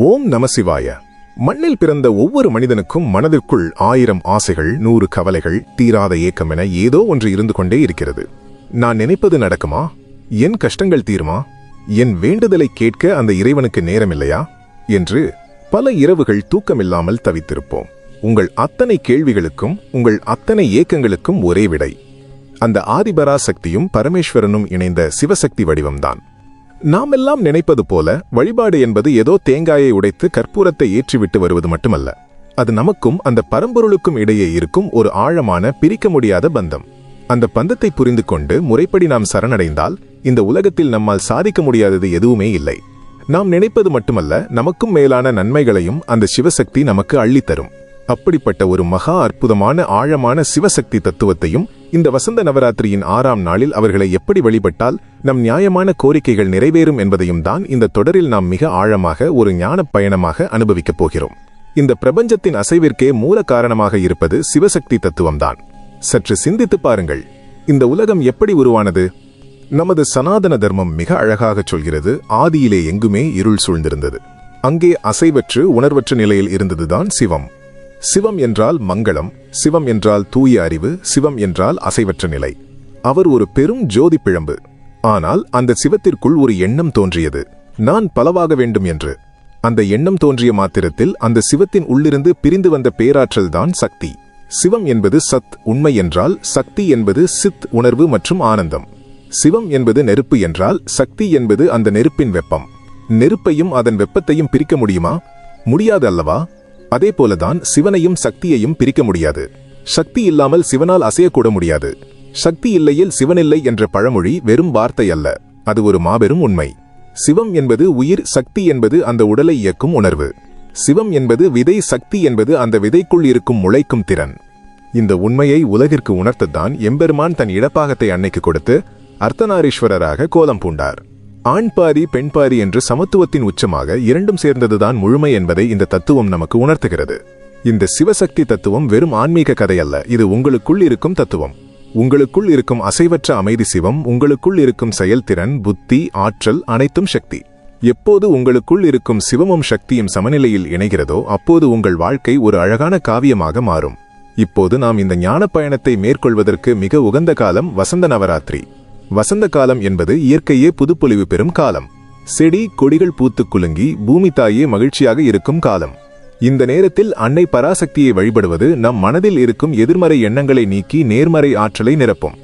ஓம் நமசிவாய. மண்ணில் பிறந்த ஒவ்வொரு மனிதனுக்கும் மனதிற்குள் 1000 ஆசைகள், 100 கவலைகள், தீராத ஏக்கம் என ஏதோ ஒன்று இருந்து கொண்டே இருக்கிறது. நான் நினைப்பது நடக்குமா? என் கஷ்டங்கள் தீருமா? என் வேண்டுதலை கேட்க அந்த இறைவனுக்கு நேரமில்லையா என்று பல இரவுகள் தூக்கமில்லாமல் தவித்திருப்போம். உங்கள் அத்தனை கேள்விகளுக்கும், உங்கள் அத்தனை ஏக்கங்களுக்கும் ஒரே விடை. அந்த ஆதிபராசக்தியும் பரமேஸ்வரனும் இணைந்த சிவசக்தி வடிவம்தான். நாமெல்லாம் நினைப்பது போல வழிபாடு என்பது ஏதோ தேங்காயை உடைத்து கற்பூரத்தை ஏற்றிவிட்டு வருவது மட்டுமல்ல. அது நமக்கும் அந்த பரம்பொருளுக்கும் இடையே இருக்கும் ஒரு ஆழமான, பிரிக்க முடியாத பந்தம். அந்த பந்தத்தை புரிந்து கொண்டு முறைப்படி நாம் சரணடைந்தால் இந்த உலகத்தில் நம்மால் சாதிக்க முடியாதது எதுவுமே இல்லை. நாம் நினைப்பது மட்டுமல்ல, நமக்கும் மேலான நன்மைகளையும் அந்த சிவசக்தி நமக்கு அள்ளித்தரும். அப்படிப்பட்ட ஒரு மகா அற்புதமான ஆழமான சிவசக்தி தத்துவத்தையும் இந்த வசந்த நவராத்திரியின் 6ஆம் நாளில் அவர்களை எப்படி வழிபட்டால் நம் நியாயமான கோரிக்கைகள் நிறைவேறும் என்பதையும் தான் இந்த தொடரில் நாம் மிக ஆழமாக ஒரு ஞானப் பயணமாக அனுபவிக்கப் போகிறோம். இந்த பிரபஞ்சத்தின் அசைவிற்கே மூல காரணமாக இருப்பது சிவசக்தி தத்துவம்தான். சற்று சிந்தித்து பாருங்கள், இந்த உலகம் எப்படி உருவானது? நமது சனாதன தர்மம் மிக அழகாகச் சொல்கிறது, ஆதியிலே எங்குமே இருள் சூழ்ந்திருந்தது. அங்கே அசைவற்று உணர்வற்ற நிலையில் இருந்ததுதான் சிவம். சிவம் என்றால் மங்களம், சிவம் என்றால் தூய அறிவு, சிவம் என்றால் அசைவற்ற நிலை. அவர் ஒரு பெரும் ஜோதி பிழம்பு. ஆனால் அந்த சிவத்திற்குள் ஒரு எண்ணம் தோன்றியது, நான் பலவாக வேண்டும் என்று. அந்த எண்ணம் தோன்றிய மாத்திரத்தில் அந்த சிவத்தின் உள்ளிருந்து பிரிந்து வந்த பேராற்றல் தான் சக்தி. சிவம் என்பது சத் உண்மை என்றால், சக்தி என்பது சித் உணர்வு மற்றும் ஆனந்தம். சிவம் என்பது நெருப்பு என்றால், சக்தி என்பது அந்த நெருப்பின் வெப்பம். நெருப்பையும் அதன் வெப்பத்தையும் பிரிக்க முடியுமா? முடியாது அல்லவா? அதே போலதான் சிவனையும் சக்தியையும் பிரிக்க முடியாது. சக்தி இல்லாமல் சிவனால் அசையக்கூட முடியாது. சக்தி இல்லையில் சிவனில்லை என்ற பழமொழி வெறும் வார்த்தை அல்ல, அது ஒரு மாபெரும் உண்மை. சிவம் என்பது உயிர், சக்தி என்பது அந்த உடலை இயக்கும் உணர்வு. சிவம் என்பது விதை, சக்தி என்பது அந்த விதைக்குள் இருக்கும் முளைக்கும் திறன். இந்த உண்மையை உலகிற்கு உணர்த்தத்தான் எம்பெருமான் தன் இடப்பாகத்தை அன்னைக்கு கொடுத்து அர்த்தநாரீஸ்வரராக கோலம் பூண்டார். ஆண் பாரி பெண் பாரி என்று சமத்துவத்தின் உச்சமாக இரண்டும் சேர்ந்ததுதான் முழுமை என்பதை இந்த தத்துவம் நமக்கு உணர்த்துகிறது. இந்த சிவசக்தி தத்துவம் வெறும் ஆன்மீக கதை அல்ல, இது உங்களுக்குள் இருக்கும் தத்துவம். உங்களுக்குள் இருக்கும் அசைவற்ற அமைதி சிவம், உங்களுக்குள் இருக்கும் செயல்திறன், புத்தி, ஆற்றல் அனைத்தும் சக்தி. எப்போது உங்களுக்குள் இருக்கும் சிவமும் சக்தியும் சமநிலையில் இணைகிறதோ அப்போது உங்கள் வாழ்க்கை ஒரு அழகான காவியமாக மாறும். இப்போது நாம் இந்த ஞான பயணத்தை மேற்கொள்வதற்கு மிக உகந்த காலம் வசந்த நவராத்திரி. வசந்த காலம் என்பது இயற்கையே புதுப்பொலிவு பெறும் காலம். செடி கொடிகள் பூத்து குலுங்கி பூமி தாயே மகிழ்ச்சியாக இருக்கும் காலம். இந்த நேரத்தில் அன்னை பராசக்தியை வழிபடுவது நம் மனதில் இருக்கும் எதிர்மறை எண்ணங்களை நீக்கி நேர்மறை ஆற்றலை நிரப்பும்.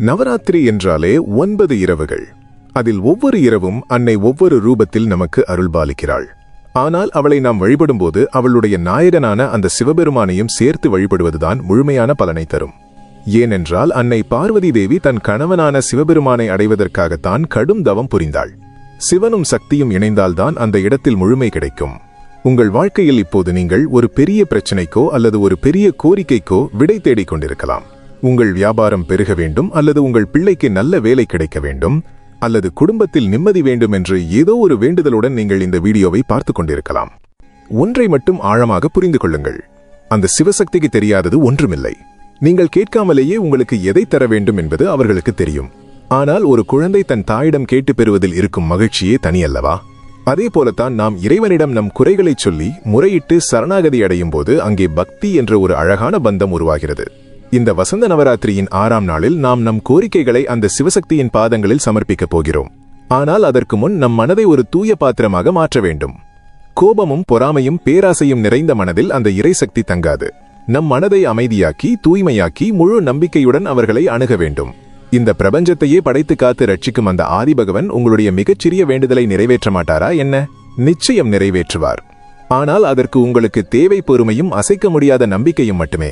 நவராத்திரி என்றாலே 9 இரவுகள். அதில் ஒவ்வொரு இரவும் அன்னை ஒவ்வொரு ரூபத்தில் நமக்கு அருள்பாலிக்கிறாள். ஆனால் அவளை நாம் வழிபடும்போது அவளுடைய நாயகனான அந்த சிவபெருமானையும் சேர்த்து வழிபடுவதுதான் முழுமையான பலனை தரும். ஏனென்றால் அன்னை பார்வதி தேவி தன் கணவனான சிவபெருமானை அடைவதற்காகத்தான் கடும் தவம் புரிந்தாள். சிவனும் சக்தியும் இணைந்தால்தான் அந்த இடத்தில் முழுமை கிடைக்கும். உங்கள் வாழ்க்கையில் இப்போது நீங்கள் ஒரு பெரிய பிரச்சனைக்கோ அல்லது ஒரு பெரிய கோரிக்கைக்கோ விடை தேடிக் கொண்டிருக்கலாம். உங்கள் வியாபாரம் பெருக வேண்டும், அல்லது உங்கள் பிள்ளைக்கு நல்ல வேலை கிடைக்க வேண்டும், அல்லது குடும்பத்தில் நிம்மதி வேண்டும் என்று ஏதோ ஒரு வேண்டுதலுடன் நீங்கள் இந்த வீடியோவை பார்த்து கொண்டிருக்கலாம். ஒன்றை மட்டும் ஆழமாக புரிந்து கொள்ளுங்கள், அந்த சிவசக்திக்கு தெரியாதது ஒன்றுமில்லை. நீங்கள் கேட்காமலேயே உங்களுக்கு எதை தர வேண்டும் என்பது அவர்களுக்கு தெரியும். ஆனால் ஒரு குழந்தை தன் தாயிடம் கேட்டு பெறுவதில் இருக்கும் மகிழ்ச்சியே தனியல்லவா? அதே போலத்தான் நாம் இறைவனிடம் நம் குறைகளை சொல்லி முறையிட்டு சரணாகதி அடையும் போது அங்கே பக்தி என்ற ஒரு அழகான பந்தம் உருவாகிறது. இந்த வசந்த நவராத்திரியின் 6ஆம் நாளில் நாம் நம் கோரிக்கைகளை அந்த சிவசக்தியின் பாதங்களில் சமர்ப்பிக்கப் போகிறோம். ஆனால் அதற்கு முன் நம் மனதை ஒரு தூய பாத்திரமாக மாற்ற வேண்டும். கோபமும் பொறாமையும் பேராசையும் நிறைந்த மனதில் அந்த இறைசக்தி தங்காது. நம் மனதை அமைதியாக்கி தூய்மையாக்கி முழு நம்பிக்கையுடன் அவர்களை அணுக வேண்டும். இந்த பிரபஞ்சத்தையே படைத்து காத்து ரட்சிக்கும் அந்த ஆதிபகவன் உங்களுடைய மிகச்சிறிய வேண்டுதலை நிறைவேற்ற மாட்டாரா என்ன? நிச்சயம் நிறைவேற்றுவார். ஆனால் அதற்கு உங்களுக்கு தேவை பொறுமையும் அசைக்க முடியாத நம்பிக்கையும் மட்டுமே.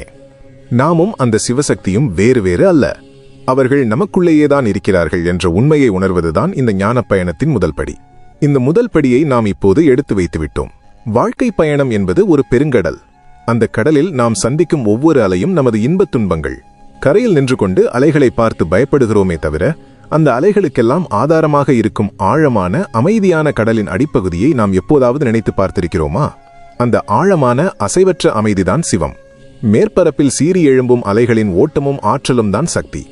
நாமும் அந்த சிவசக்தியும் வேறு வேறு அல்ல. அவர்கள் நமக்குள்ளேயேதான் இருக்கிறார்கள் என்ற உண்மையை உணர்வதுதான் இந்த ஞான பயணத்தின் முதல் படி. இந்த முதல் படியை நாம் இப்போது எடுத்து வைத்துவிட்டோம். வாழ்க்கை பயணம் என்பது ஒரு பெருங்கடல். அந்த கடலில் நாம் சந்திக்கும் ஒவ்வொரு அலையும் நமது இன்பத் துன்பங்கள். கரையில் நின்று கொண்டு அலைகளை பார்த்து பயப்படுகிறோமே தவிர அந்த அலைகளுக்கெல்லாம் ஆதாரமாக இருக்கும் ஆழமான அமைதியான கடலின் அடிப்பகுதியை நாம் எப்போதாவது நினைத்து பார்த்திருக்கிறோமா? அந்த ஆழமான அசைவற்ற அமைதிதான் சிவம். மேற்பரப்பில் சீறி எழும்பும் அலைகளின் ஓட்டமும் ஆற்றலும் தான் சக்தி.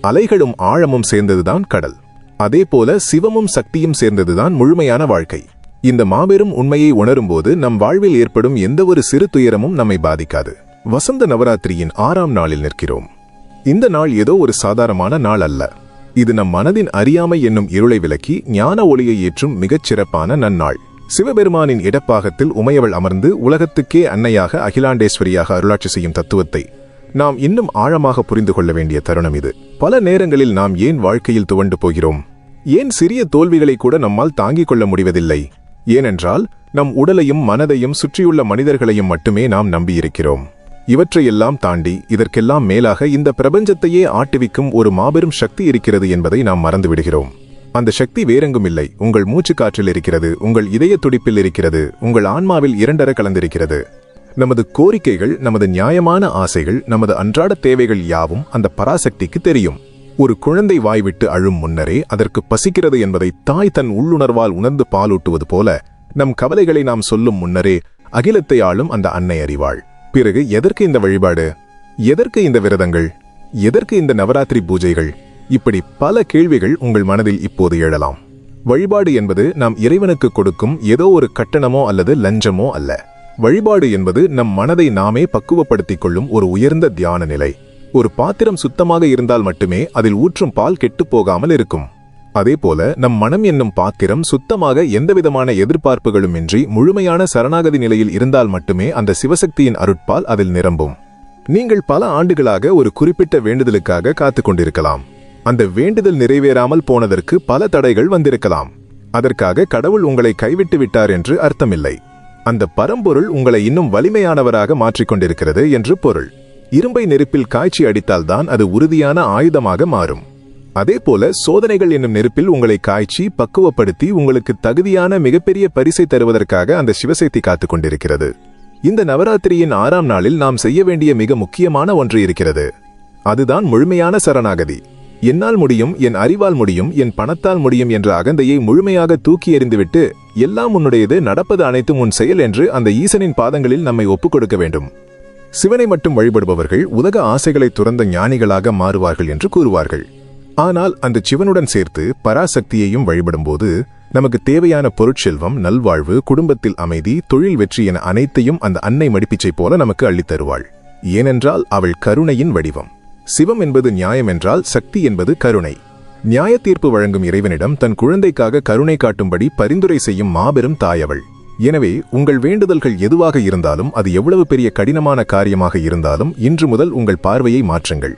அலைகளும் ஆழமும் சேர்ந்ததுதான் கடல். அதே போல சிவமும் சக்தியும் சேர்ந்ததுதான் முழுமையான வாழ்க்கை. இந்த மாபெரும் உண்மையை உணரும்போது நம் வாழ்வில் ஏற்படும் எந்தவொரு சிறு துயரமும் நம்மை பாதிக்காது. வசந்த நவராத்திரியின் 6ஆம் நாளில் நிற்கிறோம். இந்த நாள் ஏதோ ஒரு சாதாரணமான நாள் அல்ல. இது நம் மனதின் அறியாமை என்னும் இருளை விலக்கி ஞான ஒளியை ஏற்றும் மிகச் சிறப்பான நன்னாள். சிவபெருமானின் இடப்பாகத்தில் உமையவள் அமர்ந்து உலகத்துக்கே அன்னையாக அகிலாண்டேஸ்வரியாக அருளாட்சி செய்யும் தத்துவத்தை நாம் இன்னும் ஆழமாக புரிந்து கொள்ள வேண்டிய தருணம் இது. பல நேரங்களில் நாம் ஏன் வாழ்க்கையில் துவண்டு போகிறோம்? ஏன் சிறிய தோல்விகளை கூட நம்மால் தாங்கிக் கொள்ள முடிவதில்லை? ஏனென்றால் நம் உடலையும் மனதையும் சுற்றியுள்ள மனிதர்களையும் மட்டுமே நாம் நம்பியிருக்கிறோம். இவற்றையெல்லாம் தாண்டி இதற்கெல்லாம் மேலாக இந்த பிரபஞ்சத்தையே ஆட்டுவிக்கும் ஒரு மாபெரும் சக்தி இருக்கிறது என்பதை நாம் மறந்துவிடுகிறோம். அந்த சக்தி வேறெங்கும் இல்லை, உங்கள் மூச்சு காற்றில் இருக்கிறது, உங்கள் இதய துடிப்பில் இருக்கிறது, உங்கள் ஆன்மாவில் இரண்டர கலந்திருக்கிறது. நமது கோரிக்கைகள், நமது நியாயமான ஆசைகள், நமது அன்றாட தேவைகள் யாவும் அந்த பராசக்திக்கு தெரியும். ஒரு குழந்தை வாய்விட்டு அழும் முன்னரே அதற்கு பசிக்கிறது என்பதை தாய் தன் உள்ளுணர்வால் உணர்ந்து பாலூட்டுவது போல நம் கவலைகளை நாம் சொல்லும் முன்னரே அகிலத்தை ஆளும் அந்த அன்னை அறிவாள். பிறகு எதற்கு இந்த வழிபாடு? எதற்கு இந்த விரதங்கள்? எதற்கு இந்த நவராத்திரி பூஜைகள்? இப்படி பல கேள்விகள் உங்கள் மனதில் இப்போது எழலாம். வழிபாடு என்பது நாம் இறைவனுக்கு கொடுக்கும் ஏதோ ஒரு கட்டணமோ அல்லது லஞ்சமோ அல்ல. வழிபாடு என்பது நம் மனதை நாமே பக்குவப்படுத்திக் கொள்ளும் ஒரு உயர்ந்த தியான நிலை. ஒரு பாத்திரம் சுத்தமாக இருந்தால் மட்டுமே அதில் ஊற்றும் பால் கெட்டுப் போகாமல் இருக்கும். அதேபோல நம் மனம் என்னும் பாத்திரம் சுத்தமாக எந்தவிதமான எதிர்பார்ப்புகளும் இன்றி முழுமையான சரணாகதி நிலையில் இருந்தால் மட்டுமே அந்த சிவசக்தியின் அருட்பால் அதில் நிரம்பும். நீங்கள் பல ஆண்டுகளாக ஒரு குறிப்பிட்ட வேண்டுதலுக்காக காத்துக் கொண்டிருக்கலாம். அந்த வேண்டுதல் நிறைவேறாமல் போனதற்கு பல தடைகள் வந்திருக்கலாம். அதற்காக கடவுள் உங்களை கைவிட்டு விட்டார் என்று அர்த்தமில்லை. அந்த பரம்பொருள் உங்களை இன்னும் வலிமையானவராக மாற்றிக்கொண்டிருக்கிறது என்று பொருள். இரும்பை நெருப்பில் காய்ச்சி அடித்தால்தான் அது உறுதியான ஆயுதமாக மாறும். அதேபோல சோதனைகள் என்னும் நெருப்பில் உங்களை காய்ச்சி பக்குவப்படுத்தி உங்களுக்கு தகுதியான மிகப்பெரிய பரிசை தருவதற்காக அந்த சிவசக்தி காத்துக் கொண்டிருக்கிறது. இந்த நவராத்திரியின் 6ஆம் நாளில் நாம் செய்ய வேண்டிய மிக முக்கியமான ஒன்று இருக்கிறது. அதுதான் முழுமையான சரணாகதி. என்னால் முடியும், என் அறிவால் முடியும், என் பணத்தால் முடியும் என்ற அகந்தையை முழுமையாக தூக்கி எறிந்துவிட்டு எல்லாம் உன்னுடையது, நடப்பது அனைத்தும் உன் செயல் என்று அந்த ஈசனின் பாதங்களில் நம்மை ஒப்புக் கொடுக்க வேண்டும். சிவனை மட்டும் வழிபடுபவர்கள் உலக ஆசைகளை துறந்த ஞானிகளாக மாறுவார்கள் என்று கூறுவார்கள். ஆனால் அந்த சிவனுடன் சேர்த்து பராசக்தியையும் வழிபடும்போது நமக்கு தேவையான பொருட்செல்வம், நல்வாழ்வு, குடும்பத்தில் அமைதி, தொழில் வெற்றி என அனைத்தையும் அந்த அன்னை மடிப்பிச்சை போல நமக்கு அள்ளித்தருவாள். ஏனென்றால் அவள் கருணையின் வடிவம். சிவம் என்பது நியாயம் என்றால் சக்தி என்பது கருணை. நியாய தீர்ப்பு வழங்கும் இறைவனிடம் தன் குழந்தைக்காக கருணை காட்டும்படி பரிந்துரை செய்யும் மாபெரும் தாயவள். எனவே உங்கள் வேண்டுதல்கள் எதுவாக இருந்தாலும், அது எவ்வளவு பெரிய கடினமான காரியமாக இருந்தாலும், இன்று முதல் உங்கள் பார்வையை மாற்றுங்கள்.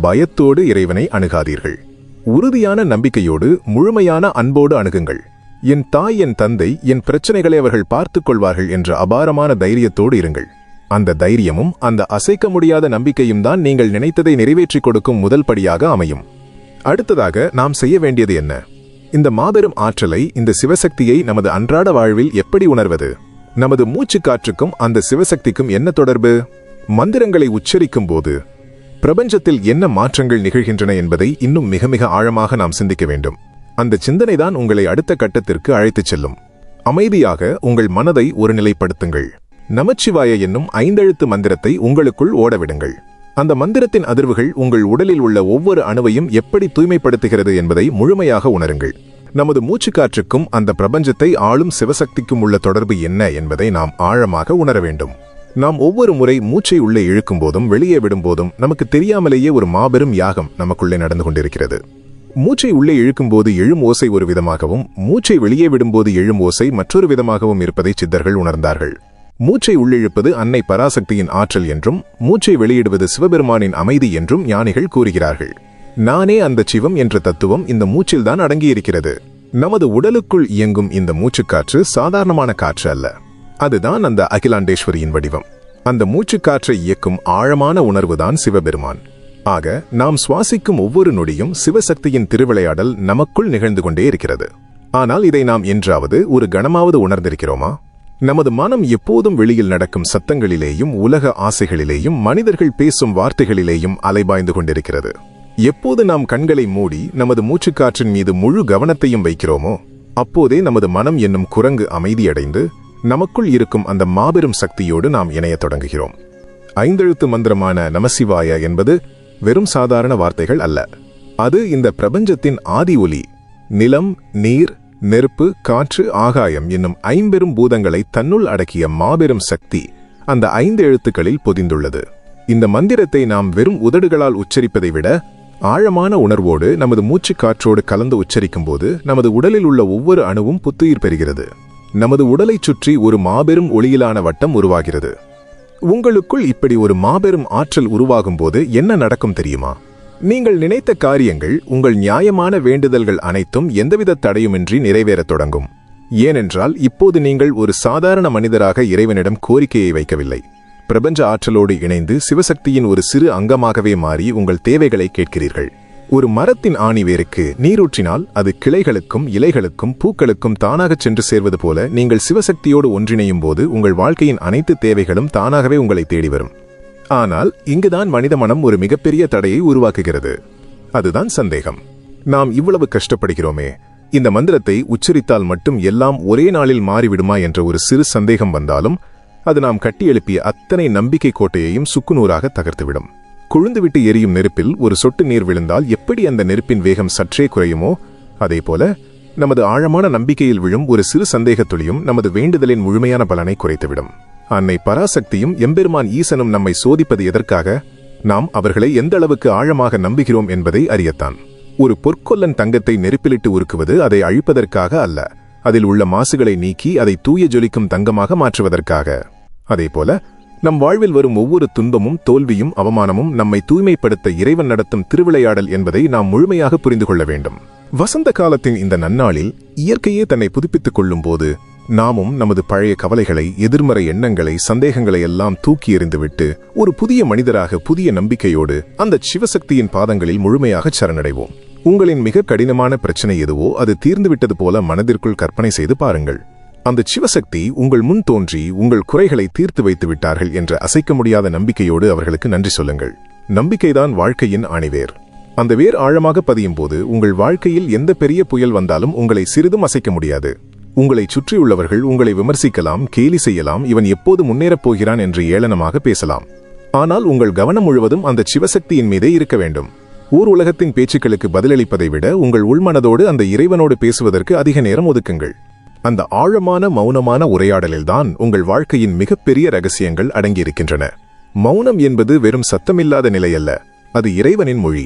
பயத்தோடு இறைவனை அணுகாதீர்கள். உறுதியான நம்பிக்கையோடு, முழுமையான அன்போடு அணுகுங்கள். என் தாய், என் தந்தை, என் பிரச்சனைகளை அவர்கள் பார்த்துக் கொள்வார்கள் என்ற அபாரமான தைரியத்தோடு இருங்கள். அந்த தைரியமும் அந்த அசைக்க முடியாத நம்பிக்கையும் தான் நீங்கள் நினைத்ததை நிறைவேற்றிக் கொடுக்கும் முதல் படியாக அமையும். அடுத்ததாக நாம் செய்ய வேண்டியது என்ன? இந்த மாபெரும் ஆற்றலை, இந்த சிவசக்தியை நமது அன்றாட வாழ்வில் எப்படி உணர்வது? நமது மூச்சு காற்றுக்கும் அந்த சிவசக்திக்கும் என்ன தொடர்பு? மந்திரங்களை உச்சரிக்கும் போது பிரபஞ்சத்தில் என்ன மாற்றங்கள் நிகழ்கின்றன என்பதை இன்னும் மிக மிக ஆழமாக நாம் சிந்திக்க வேண்டும். அந்த சிந்தனைதான் உங்களை அடுத்த கட்டத்திற்கு அழைத்துச் செல்லும். அமைதியாக உங்கள் மனதை ஒருநிலைப்படுத்துங்கள். நமச்சிவாய என்னும் 5 எழுத்து மந்திரத்தை உங்களுக்குள் ஓடவிடுங்கள். அந்த மந்திரத்தின் அதிர்வுகள் உங்கள் உடலில் உள்ள ஒவ்வொரு அணுவையும் எப்படி தூய்மைப்படுத்துகிறது என்பதை முழுமையாக உணருங்கள். நமது மூச்சுக்காற்றுக்கும் அந்த பிரபஞ்சத்தை ஆளும் சிவசக்திக்கும் உள்ள தொடர்பு என்ன என்பதை நாம் ஆழமாக உணர வேண்டும். நாம் ஒவ்வொரு முறை மூச்சை உள்ளே இழுக்கும் போதும் வெளியே விடும்போதும் நமக்கு தெரியாமலேயே ஒரு மாபெரும் யாகம் நமக்குள்ளே நடந்து கொண்டிருக்கிறது. மூச்சை உள்ளே இழுக்கும்போது எழும் ஓசை ஒரு விதமாகவும், மூச்சை வெளியே விடும்போது எழும் ஓசை மற்றொரு விதமாகவும் இருப்பதை சித்தர்கள் உணர்ந்தார்கள். மூச்சை உள்ளிழுப்பது அன்னை பராசக்தியின் ஆற்றல் என்றும், மூச்சை வெளியிடுவது சிவபெருமானின் அமைதி என்றும் ஞானிகள் கூறுகிறார்கள். நானே அந்த சிவம் என்ற தத்துவம் இந்த மூச்சில்தான் அடங்கியிருக்கிறது. நமது உடலுக்குள் இயங்கும் இந்த மூச்சுக்காற்று சாதாரணமான காற்று அல்ல. அதுதான் அந்த அகிலாண்டேஸ்வரியின் வடிவம். அந்த மூச்சுக்காற்றை இயக்கும் ஆழமான உணர்வுதான் சிவபெருமான். ஆக நாம் சுவாசிக்கும் ஒவ்வொரு நொடியும் சிவசக்தியின் திருவிளையாடல் நமக்குள் நிகழ்ந்து கொண்டே இருக்கிறது. ஆனால் இதை நாம் என்றாவது ஒரு கணமாவது உணர்ந்திருக்கிறோமா? நமது மனம் எப்போதும் வெளியில் நடக்கும் சத்தங்களிலேயும், உலக ஆசைகளிலேயும், மனிதர்கள் பேசும் வார்த்தைகளிலேயும் அலைபாய்ந்து கொண்டிருக்கிறது. எப்போது நாம் கண்களை மூடி நமது மூச்சுக்காற்றின் மீது முழு கவனத்தையும் வைக்கிறோமோ, அப்போதே நமது மனம் என்னும் குரங்கு அமைதியடைந்து நமக்குள் இருக்கும் அந்த மாபெரும் சக்தியோடு நாம் இணையத் தொடங்குகிறோம். 5 எழுத்து மந்திரமான நமசிவாய என்பது வெறும் சாதாரண வார்த்தைகள் அல்ல. அது இந்த பிரபஞ்சத்தின் ஆதி ஒலி. நிலம், நீர், நெருப்பு, காற்று, ஆகாயம் என்னும் ஐம்பெரும் பூதங்களை தன்னுள் அடக்கிய மாபெரும் சக்தி அந்த 5 எழுத்துக்களில் பொதிந்துள்ளது. இந்த மந்திரத்தை நாம் வெறும் உதடுகளால் உச்சரிப்பதை விட ஆழமான உணர்வோடு நமது மூச்சுக் காற்றோடு கலந்து உச்சரிக்கும்போது நமது உடலில் உள்ள ஒவ்வொரு அணுவும் புத்துயிர் பெறுகிறது. நமது உடலைச் சுற்றி ஒரு மாபெரும் ஒளியிலான வட்டம் உருவாகிறது. உங்களுக்குள் இப்படி ஒரு மாபெரும் ஆற்றல் உருவாகும்போது என்ன நடக்கும் தெரியுமா? நீங்கள் நினைத்த காரியங்கள், உங்கள் நியாயமான வேண்டுதல்கள் அனைத்தும் எந்தவித தடையுமின்றி நிறைவேறத் தொடங்கும். ஏனென்றால் இப்போது நீங்கள் ஒரு சாதாரண மனிதராக இறைவனிடம் கோரிக்கையை வைக்கவில்லை. பிரபஞ்ச ஆற்றலோடு இணைந்து சிவசக்தியின் ஒரு சிறு அங்கமாகவே மாறி உங்கள் தேவைகளை கேட்கிறீர்கள். ஒரு மரத்தின் ஆணிவேருக்கு நீரூற்றினால் அது கிளைகளுக்கும் இலைகளுக்கும் பூக்களுக்கும் தானாகச் சென்று சேர்வது போல நீங்கள் சிவசக்தியோடு ஒன்றிணையும் போது உங்கள் வாழ்க்கையின் அனைத்து தேவைகளும் தானாகவே உங்களை தேடி வரும். ஆனால் இங்குதான் மனித மனம் ஒரு மிகப்பெரிய தடையை உருவாக்குகிறது. அதுதான் சந்தேகம். நாம் இவ்வளவு கஷ்டப்படுகிறோமே, இந்த மந்திரத்தை உச்சரித்தால் மட்டும் எல்லாம் ஒரே நாளில் மாறிவிடுமா என்ற ஒரு சிறு சந்தேகம் வந்தாலும் அது நாம் கட்டி எழுப்பிய அத்தனை நம்பிக்கை கோட்டையையும் சுக்குநூறாக தகர்த்துவிடும். கொழுந்துவிட்டு எரியும் நெருப்பில் ஒரு சொட்டு நீர் விழுந்தால் எப்படி அந்த நெருப்பின் வேகம் சற்றே குறையுமோ, அதேபோல நமது ஆழமான நம்பிக்கையில் விழும் ஒரு சிறு சந்தேகத்துளியும் நமது வேண்டுதலின் முழுமையான பலனை குறைத்துவிடும். அன்னை பராசக்தியும் எம்பெருமான் ஈசனும் நம்மை சோதிப்பது எதற்காக? நாம் அவர்களை எந்த அளவுக்கு ஆழமாக நம்புகிறோம் என்பதை அறியத்தான். ஒரு பொற்கொல்லன் தங்கத்தை நெருப்பிலிட்டு உருக்குவது அதை அழிப்பதற்காக அல்ல, அதில் உள்ள மாசுகளை நீக்கி அதை தூய ஜொலிக்கும் தங்கமாக மாற்றுவதற்காக. அதேபோல நம் வாழ்வில் வரும் ஒவ்வொரு துன்பமும், தோல்வியும், அவமானமும் நம்மை தூய்மைப்படுத்த இறைவன் நடத்தும் திருவிளையாடல் என்பதை நாம் முழுமையாக புரிந்து கொள்ள வேண்டும். வசந்த காலத்தின் இந்த நன்னாளில் இயற்கையே தன்னை புதுப்பித்துக் கொள்ளும் போது நாமும் நமது பழைய கவலைகளை, எதிர்மறை எண்ணங்களை, சந்தேகங்களை எல்லாம் தூக்கி எறிந்துவிட்டு ஒரு புதிய மனிதராக புதிய நம்பிக்கையோடு அந்த சிவசக்தியின் பாதங்களில் முழுமையாக சரணடைவோம். உங்களின் மிக கடினமான பிரச்சனை எதுவோ அது தீர்ந்துவிட்டது போல மனதிற்குள் கற்பனை செய்து பாருங்கள். அந்த சிவசக்தி உங்கள் முன் தோன்றி உங்கள் குறைகளை தீர்த்து வைத்து விட்டார்கள் என்ற அசைக்க முடியாத நம்பிக்கையோடு அவர்களுக்கு நன்றி சொல்லுங்கள். நம்பிக்கைதான் வாழ்க்கையின் ஆணிவேர். அந்த வேர் ஆழமாக பதியும் போது உங்கள் வாழ்க்கையில் எந்த பெரிய புயல் வந்தாலும் உங்களை சிறிதும் அசைக்க முடியாது. உங்களை சுற்றியுள்ளவர்கள் உங்களை விமர்சிக்கலாம், கேலி செய்யலாம், இவன் எப்போது முன்னேறப் போகிறான் என்று ஏளனமாக பேசலாம். ஆனால் உங்கள் கவனம் முழுவதும் அந்த சிவசக்தியின் மீதே இருக்க வேண்டும். ஊர் உலகத்தின் பேச்சுக்களுக்கு பதிலளிப்பதை விட உங்கள் உள்மனதோடு அந்த இறைவனோடு பேசுவதற்கு அதிக நேரம் ஒதுக்குங்கள். அந்த ஆழமான மௌனமான உரையாடலில்தான் உங்கள் வாழ்க்கையின் மிகப்பெரிய ரகசியங்கள் அடங்கியிருக்கின்றன. மௌனம் என்பது வெறும் சத்தமில்லாத நிலையல்ல, அது இறைவனின் மொழி.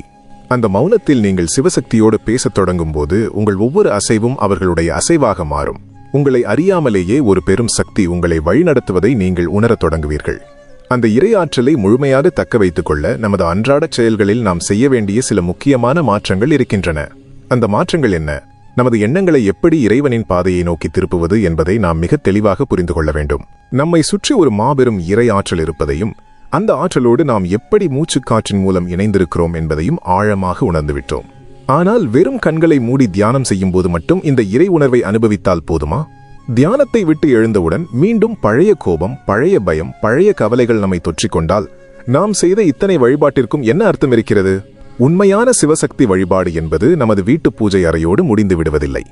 அந்த மௌனத்தில் நீங்கள் சிவசக்தியோடு பேசத் தொடங்கும் போது உங்கள் ஒவ்வொரு அசைவும் அவர்களுடைய அசைவாக மாறும். உங்களை அறியாமலேயே ஒரு பெரும் சக்தி உங்களை வழிநடத்துவதை நீங்கள் உணரத் தொடங்குவீர்கள். அந்த இறை ஆற்றலை முழுமையாக தக்க வைத்துக் கொள்ள நமது அன்றாட செயல்களில் நாம் செய்ய வேண்டிய சில முக்கியமான மாற்றங்கள் இருக்கின்றன. அந்த மாற்றங்கள் என்ன? நமது எண்ணங்களை எப்படி இறைவனின் பாதையை நோக்கி திருப்புவது என்பதை நாம் மிக தெளிவாக புரிந்து கொள்ள வேண்டும். நம்மை சுற்றி ஒரு மாபெரும் இறை ஆற்றல் இருப்பதையும் அந்த ஆற்றலோடு நாம் எப்படி மூச்சுக்காற்றின் மூலம் இணைந்திருக்கிறோம் என்பதையும் ஆழமாக உணர்ந்துவிட்டோம். ஆனால் வெறும் கண்களை மூடி தியானம் செய்யும் போது மட்டும் இந்த இறை உணர்வை அனுபவித்தால் போதுமா? தியானத்தை விட்டு எழுந்தவுடன் மீண்டும் பழைய கோபம், பழைய பயம், பழைய கவலைகள் நம்மை தொற்றிக்கொண்டால் நாம் செய்த இத்தனை வழிபாட்டிற்கும் என்ன அர்த்தம் இருக்கிறது? உண்மையான சிவசக்தி வழிபாடு என்பது நமது வீட்டு பூஜை அறையோடு முடிந்து விடுவதில்லை.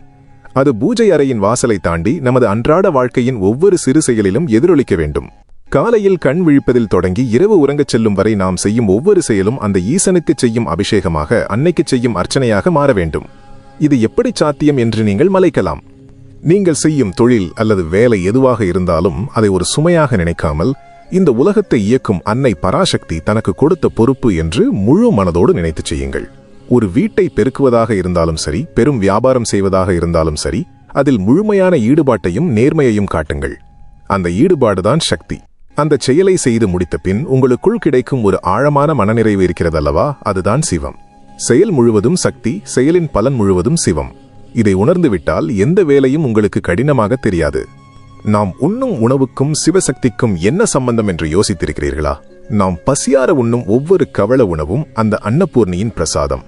அது பூஜை அறையின் வாசலை தாண்டி நமது அன்றாட வாழ்க்கையின் ஒவ்வொரு சிறு செயலிலும் எதிரொலிக்க வேண்டும். காலையில் கண் விழிப்பதில் தொடங்கி இரவு உறங்கச் செல்லும் வரை நாம் செய்யும் ஒவ்வொரு செயலும் அந்த ஈசனுக்கு செய்யும் அபிஷேகமாக, அன்னைக்கு செய்யும் அர்ச்சனையாக மாற வேண்டும். இது எப்படி சாத்தியம் என்று நீங்கள் மலைக்கலாம். நீங்கள் செய்யும் தொழில் அல்லது வேலை எதுவாக இருந்தாலும் அதை ஒரு சுமையாக நினைக்காமல், இந்த உலகத்தை இயக்கும் அன்னை பராசக்தி தனக்கு கொடுத்த பொறுப்பு என்று முழு மனதோடு நினைத்து செய்யுங்கள். ஒரு வீட்டை பெருக்குவதாக இருந்தாலும் சரி, பெரும் வியாபாரம் செய்வதாக இருந்தாலும் சரி, அதில் முழுமையான ஈடுபாட்டையும் நேர்மையையும் காட்டுங்கள். அந்த ஈடுபாடுதான் சக்தி. அந்த செயலை செய்து முடித்த பின் உங்களுக்குள் கிடைக்கும் ஒரு ஆழமான மனநிறைவு இருக்கிறதல்லவா, அதுதான் சிவம். செயல் முழுவதும் சக்தி, செயலின் பலன் முழுவதும் சிவம். இதை உணர்ந்துவிட்டால் எந்த வேலையும் உங்களுக்கு கடினமாக தெரியாது. நாம் உண்ணும் உணவுக்கும் சிவசக்திக்கும் என்ன சம்பந்தம் என்று யோசித்திருக்கிறீர்களா? நாம் பசியார உண்ணும் ஒவ்வொரு கவள உணவும் அந்த அன்னபூர்ணியின் பிரசாதம்.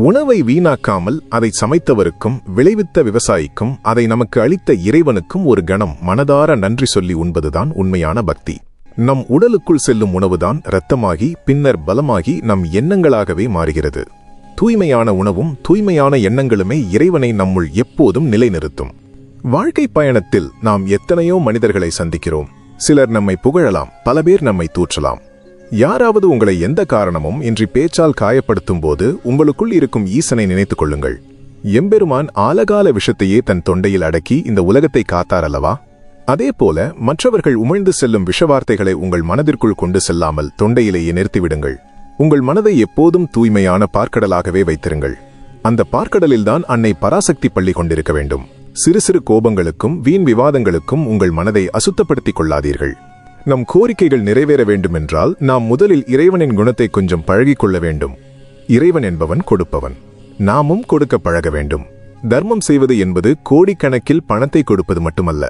உணவை வீணாக்காமல் அதை சமைத்தவருக்கும், விளைவித்த விவசாயிக்கும், அதை நமக்கு அளித்த இறைவனுக்கும் ஒரு கணம் மனதார நன்றி சொல்லி உண்பதுதான் உண்மையான பக்தி. நம் உடலுக்குள் செல்லும் உணவுதான் இரத்தமாகி பின்னர் பலமாகி நம் எண்ணங்களாகவே மாறுகிறது. தூய்மையான உணவும் தூய்மையான எண்ணங்களுமே இறைவனை நம்முள் எப்போதும் நிலைநிறுத்தும். வாழ்க்கை பயணத்தில் நாம் எத்தனையோ மனிதர்களை சந்திக்கிறோம். சிலர் நம்மை புகழலாம், பல பேர் நம்மை தூற்றலாம். யாராவது உங்களை எந்த காரணமும் இன்றி பேச்சால் காயப்படுத்தும் போது உங்களுக்குள் இருக்கும் ஈசனை நினைத்துக் கொள்ளுங்கள். எம்பெருமான் ஆலகால விஷத்தையே தன் தொண்டையில் அடக்கி இந்த உலகத்தை காத்தார் அல்லவா? அதேபோல மற்றவர்கள் உமிழ்ந்து செல்லும் விஷவார்த்தைகளை உங்கள் மனதிற்குள் கொண்டு செல்லாமல் தொண்டையிலேயே நிறுத்திவிடுங்கள். உங்கள் மனதை எப்போதும் தூய்மையான பார்க்கடலாகவே வைத்திருங்கள். அந்த பார்க்கடலில்தான் அன்னை பராசக்தி பள்ளி கொண்டிருக்க வேண்டும். சிறு சிறு கோபங்களுக்கும் வீண் விவாதங்களுக்கும் உங்கள் மனதை அசுத்தப்படுத்திக் கொள்ளாதீர்கள். நம் கோரிக்கைகள் நிறைவேற வேண்டுமென்றால் நாம் முதலில் இறைவனின் குணத்தை கொஞ்சம் பழகிக்கொள்ள வேண்டும். இறைவன் என்பவன் கொடுப்பவன். நாமும் கொடுக்க பழக வேண்டும். தர்மம் செய்வது என்பது கோடிக்கணக்கில் பணத்தை கொடுப்பது மட்டுமல்ல.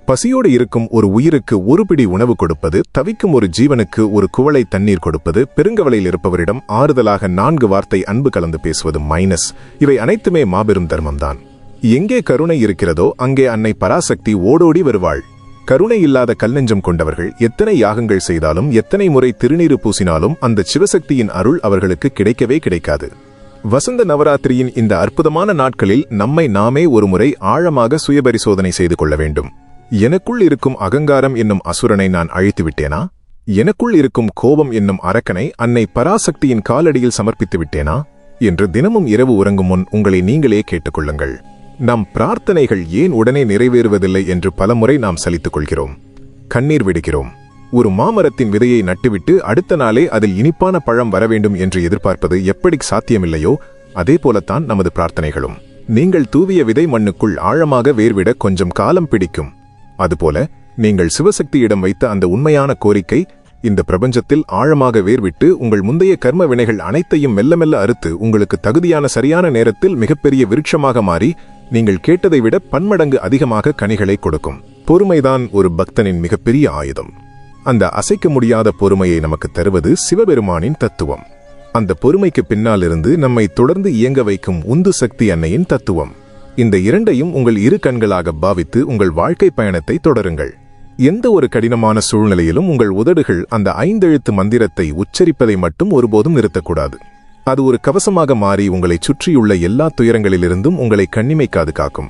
பசியோடு இருக்கும் ஒரு உயிருக்கு ஒரு பிடி உணவு கொடுப்பது, தவிக்கும் ஒரு ஜீவனுக்கு ஒரு குவளை தண்ணீர் கொடுப்பது, பெருங்கவலையில் இருப்பவரிடம் ஆறுதலாக 4 வார்த்தை அன்பு கலந்து பேசுவது மைனஸ். இவை அனைத்துமே மாபெரும் தர்மம்தான். எங்கே கருணை இருக்கிறதோ அங்கே அன்னை பராசக்தி ஓடோடி வருவாள். கருணை இல்லாத கல்நெஞ்சம் கொண்டவர்கள் எத்தனை யாகங்கள் செய்தாலும் எத்தனை முறை திருநீறு பூசினாலும் அந்த சிவசக்தியின் அருள் அவர்களுக்கு கிடைக்கவே கிடைக்காது. வசந்த நவராத்திரியின் இந்த அற்புதமான நாட்களில் நம்மை நாமே ஒருமுறை ஆழமாக சுயபரிசோதனை செய்து கொள்ள வேண்டும். எனக்குள் இருக்கும் அகங்காரம் என்னும் அசுரனை நான் அழித்து விட்டேனா? எனக்குள் இருக்கும் கோபம் என்னும் அரக்கனை அன்னை பராசக்தியின் காலடியில் சமர்ப்பித்து விட்டேனா என்று தினமும் இரவு உறங்கும் முன் உங்களை நீங்களே கேட்டுக்கொள்ளுங்கள். நம் பிரார்த்தனைகள் ஏன் உடனே நிறைவேறுவதில்லை என்று பலமுறை நாம் சலித்துக் கொள்கிறோம், கண்ணீர் விடுகிறோம். ஒரு மாமரத்தின் விதையை நட்டுவிட்டு அடுத்த நாளே அதில் இனிப்பான பழம் வர வேண்டும் என்று எதிர்பார்ப்பது எப்படி சாத்தியமில்லையோ அதே போலத்தான் நமது பிரார்த்தனைகளும். நீங்கள் தூவிய விதை மண்ணுக்குள் ஆழமாக வேர்விட கொஞ்சம் காலம் பிடிக்கும். அதுபோல நீங்கள் சிவசக்தியிடம் வைத்த அந்த உண்மையான கோரிக்கை இந்த பிரபஞ்சத்தில் ஆழமாக வேர்விட்டு உங்கள் முந்தைய கர்ம வினைகள் அனைத்தையும் மெல்ல மெல்ல அறுத்து உங்களுக்கு தகுதியான சரியான நேரத்தில் மிகப்பெரிய விருட்சமாக மாறி நீங்கள் கேட்டதை விட பன்மடங்கு அதிகமாக கனிகளை கொடுக்கும். பொறுமைதான் ஒரு பக்தனின் மிகப்பெரிய ஆயுதம். அந்த அசைக்க முடியாத பொறுமையை நமக்கு தருவது சிவபெருமானின் தத்துவம். அந்த பொறுமைக்கு பின்னால் இருந்து நம்மை தொடர்ந்து இயங்க வைக்கும் உந்து சக்தி அன்னையின் தத்துவம். இந்த இரண்டையும் உங்கள் இரு கண்களாக பாவித்து உங்கள் வாழ்க்கை பயணத்தை தொடருங்கள். எந்த ஒரு கடினமான சூழ்நிலையிலும் உங்கள் உதடுகள் அந்த 5 எழுத்து மந்திரத்தை உச்சரிப்பதை மட்டும் ஒருபோதும் நிறுத்தக்கூடாது. அது ஒரு கவசமாக மாறி உங்களை சுற்றியுள்ள எல்லா துயரங்களிலிருந்தும் உங்களை கண்ணிமைக்காது காக்கும்.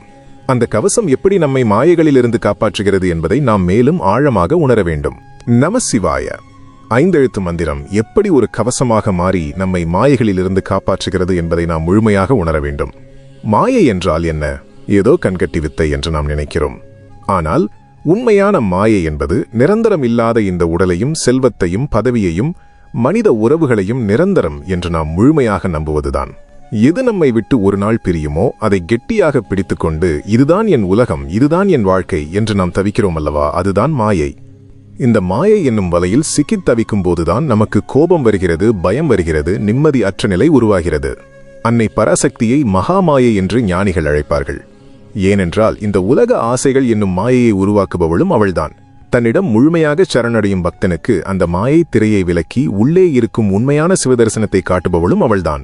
அந்த கவசம் எப்படி நம்மை மாயைகளிலிருந்து காப்பாற்றுகிறது என்பதை நாம் மேலும் ஆழமாக உணர வேண்டும். நம சிவாய 5 எழுத்து மந்திரம் எப்படி ஒரு கவசமாக மாறி நம்மை மாயைகளிலிருந்து காப்பாற்றுகிறது என்பதை நாம் முழுமையாக உணர வேண்டும். மாயை என்றால் என்ன? ஏதோ கண்கட்டி வித்தை என்று நாம் நினைக்கிறோம். ஆனால் உண்மையான மாயை என்பது நிரந்தரம் இல்லாத இந்த உடலையும் செல்வத்தையும் பதவியையும் மனித உறவுகளையும் நிரந்தரம் என்று நாம் முழுமையாக நம்புவதுதான். எது நம்மை விட்டு ஒரு நாள் பிரியுமோ அதை கெட்டியாக பிடித்துக்கொண்டு இதுதான் என் உலகம், இதுதான் என் வாழ்க்கை என்று நாம் தவிக்கிறோம் அல்லவா? அதுதான் மாயை. இந்த மாயை என்னும் வலையில் சிக்கித் தவிக்கும் போதுதான் நமக்கு கோபம் வருகிறது, பயம் வருகிறது, நிம்மதி அற்ற நிலை உருவாகிறது. அன்னை பராசக்தியை மகாமாயை என்று ஞானிகள் அழைப்பார்கள். ஏனென்றால் இந்த உலக ஆசைகள் என்னும் மாயையை உருவாக்குபவளும் அவள்தான். தன்னிடம் முழுமையாக சரணடையும் பக்தனுக்கு அந்த மாயை திரையை விலக்கி உள்ளே இருக்கும் உண்மையான சிவதரிசனத்தை காட்டுபவளும் அவள்தான்.